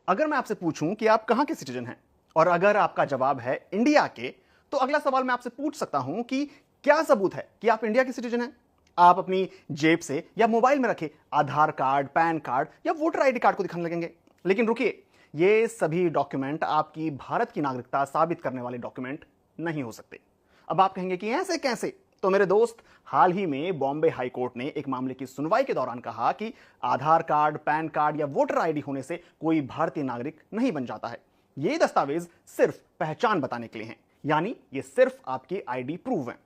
अगर मैं आपसे पूछूं कि आप कहां के सिटीजन हैं और अगर आपका जवाब है इंडिया के, तो अगला सवाल मैं आपसे पूछ सकता हूं कि क्या सबूत है कि आप इंडिया के सिटीजन हैं। आप अपनी जेब से या मोबाइल में रखे आधार कार्ड, पैन कार्ड या वोटर आईडी कार्ड को दिखाने लगेंगे। लेकिन रुकिए, ये सभी डॉक्यूमेंट आपकी भारत की नागरिकता साबित करने वाले डॉक्यूमेंट नहीं हो सकते। अब आप कहेंगे कि ऐसे कैसे? तो मेरे दोस्त, हाल ही में बॉम्बे हाई कोर्ट ने एक मामले की सुनवाई के दौरान कहा कि आधार कार्ड, पैन कार्ड या वोटर आईडी होने से कोई भारतीय नागरिक नहीं बन जाता है। ये दस्तावेज सिर्फ पहचान बताने के लिए हैं, यानी ये सिर्फ आपकी आईडी प्रूव है।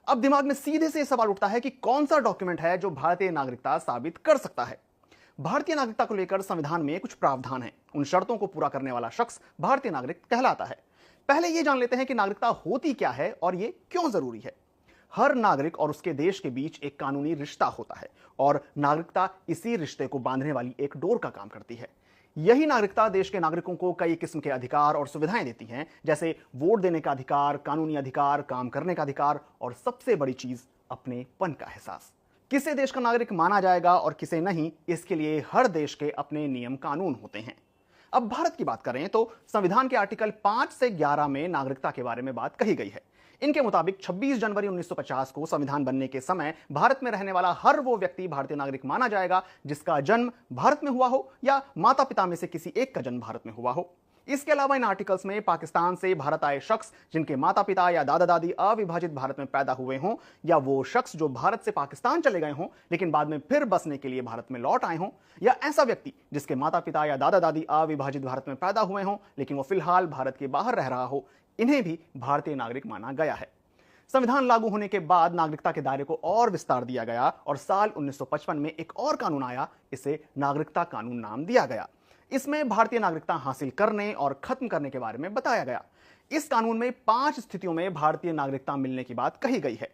अब दिमाग में सीधे से सवाल उठता है कि कौन सा डॉक्यूमेंट है जो भारतीय नागरिकता साबित कर सकता है। भारतीय नागरिकता को लेकर संविधान में कुछ प्रावधान हैं। उन शर्तों को पूरा करने वाला शख्स भारतीय नागरिक कहलाता है। पहले यह जान लेते हैं कि नागरिकता होती क्या है और यह क्यों जरूरी है। हर नागरिक और उसके देश के बीच एक कानूनी रिश्ता होता है और नागरिकता इसी रिश्ते को बांधने वाली एक डोर का काम करती है। यही नागरिकता देश के नागरिकों को कई किस्म के अधिकार और सुविधाएं देती हैं, जैसे वोट देने का अधिकार, कानूनी अधिकार, काम करने का अधिकार और सबसे बड़ी चीज, अपनेपन का एहसास। किसे देश का नागरिक माना जाएगा और किसे नहीं, इसके लिए हर देश के अपने नियम कानून होते हैं। अब भारत की बात करें तो संविधान के आर्टिकल 5 से 11 में नागरिकता के बारे में बात कही गई है। इनके मुताबिक 26 जनवरी 1950 को संविधान बनने के समय भारत में रहने वाला हर वो व्यक्ति भारतीय नागरिक माना जाएगा जिसका जन्म भारत में हुआ हो या माता पिता में से किसी एक का जन्म भारत में हुआ हो। इसके अलावा इन आर्टिकल्स में पाकिस्तान से भारत आए शख्स जिनके माता पिता या दादा दादी अविभाजित भारत में पैदा हुए हों, या वो शख्स जो भारत से पाकिस्तान चले गए हों लेकिन बाद में फिर बसने के लिए भारत में लौट आए हों, या ऐसा व्यक्ति जिसके माता पिता या दादा दादी अविभाजित भारत में पैदा हुए हों लेकिन वो फिलहाल भारत के बाहर रह रहा हो, इन्हें भी भारतीय नागरिक माना गया है। संविधान लागू होने के बाद नागरिकता के दायरे को और विस्तार दिया गया और साल 1955 में एक और कानून आया, इसे नागरिकता कानून नाम दिया गया। इसमें भारतीय नागरिकता हासिल करने और खत्म करने के बारे में बताया गया। इस कानून में 5 स्थितियों में भारतीय नागरिकता मिलने की बात कही गई है।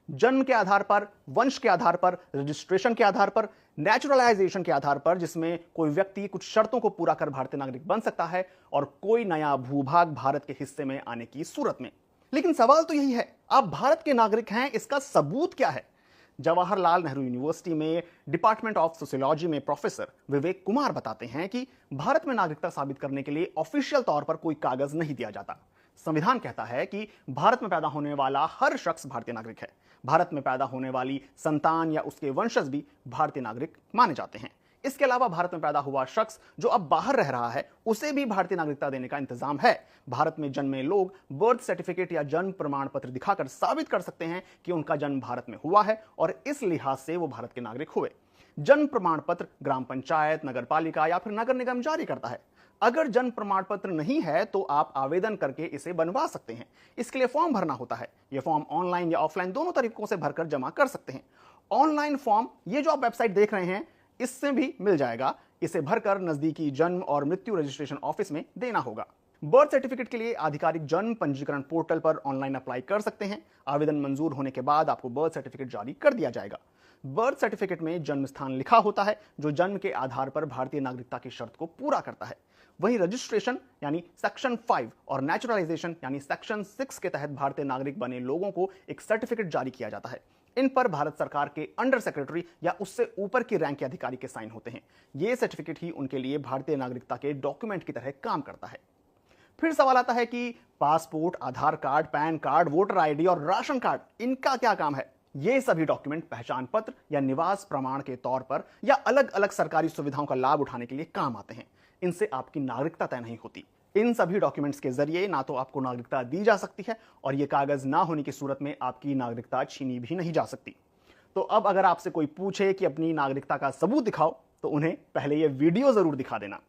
जन्म के आधार पर, वंश के आधार पर, रजिस्ट्रेशन के आधार पर, नेचुरलाइजेशन के आधार पर, जिसमें कोई व्यक्ति कुछ शर्तों को पूरा कर भारतीय नागरिक बन सकता है, और कोई नया भूभाग भारत के हिस्से में आने की सूरत में। लेकिन सवाल तो यही है, आप भारत के नागरिक हैं, इसका सबूत क्या है? जवाहरलाल नेहरू यूनिवर्सिटी में डिपार्टमेंट ऑफ सोशियोलॉजी में प्रोफेसर विवेक कुमार बताते हैं कि भारत में नागरिकता साबित करने के लिए ऑफिशियल तौर पर कोई कागज नहीं दिया जाता। संविधान कहता है कि भारत में पैदा होने वाला हर शख्स भारतीय नागरिक है। भारत में पैदा होने वाली संतान या उसके वंशज भी भारतीय नागरिक माने जाते हैं। इसके अलावा भारत में पैदा हुआ शख्स जो अब बाहर रह रहा है, उसे भी भारतीय नागरिकता देने का इंतजाम है। भारत में जन्मे लोग बर्थ सर्टिफिकेट या जन्म प्रमाण पत्र दिखाकर साबित कर सकते हैं कि उनका जन्म भारत में हुआ है और इस लिहाज से वो भारत के नागरिक हुए। जन्म प्रमाण पत्र ग्राम पंचायत, नगर पालिका या फिर नगर निगम जारी करता है। अगर जन्म प्रमाण पत्र नहीं है तो आप आवेदन करके इसे बनवा सकते हैं। इसके लिए फॉर्म भरना होता है। यह फॉर्म ऑनलाइन या ऑफलाइन दोनों तरीकों से भरकर जमा कर सकते हैं। ऑनलाइन फॉर्म, ये जो आप वेबसाइट देख रहे हैं, इससे भी मिल जाएगा। इसे भरकर नजदीकी जन्म और मृत्यु रजिस्ट्रेशन ऑफिस में देना होगा। बर्थ सर्टिफिकेट के लिए आधिकारिक जन्म पंजीकरण पोर्टल पर ऑनलाइन अप्लाई कर सकते हैं। आवेदन मंजूर होने के बाद आपको बर्थ सर्टिफिकेट जारी कर दिया जाएगा। बर्थ सर्टिफिकेट में जन्म स्थान लिखा होता है जो जन्म के आधार पर भारतीय नागरिकता की शर्त को पूरा करता है। वहीं रजिस्ट्रेशन यानी सेक्शन 5 और नेचुरलाइजेशन यानी सेक्शन 6 के तहत भारतीय नागरिक बने लोगों को एक सर्टिफिकेट जारी किया जाता है। इन पर भारत सरकार के अंडर सेक्रेटरी या उससे ऊपर की रैंक के अधिकारी के साइन होते हैं। यह सर्टिफिकेट ही उनके लिए भारतीय नागरिकता के डॉक्यूमेंट की तरह काम करता है। फिर सवाल आता है कि passport, Aadhaar card, PAN card, voter ID और राशन कार्ड, इनका क्या काम है? ये सभी डॉक्यूमेंट पहचान पत्र या निवास प्रमाण के तौर पर या अलग अलग सरकारी सुविधाओं का लाभ उठाने के लिए काम आते हैं। इनसे आपकी नागरिकता तय नहीं होती। इन सभी डॉक्यूमेंट्स के जरिए ना तो आपको नागरिकता दी जा सकती है और ये कागज ना होने की सूरत में आपकी नागरिकता छीनी भी नहीं जा सकती। तो अब अगर आपसे कोई पूछे कि अपनी नागरिकता का सबूत दिखाओ, तो उन्हें पहले ये वीडियो जरूर दिखा देना।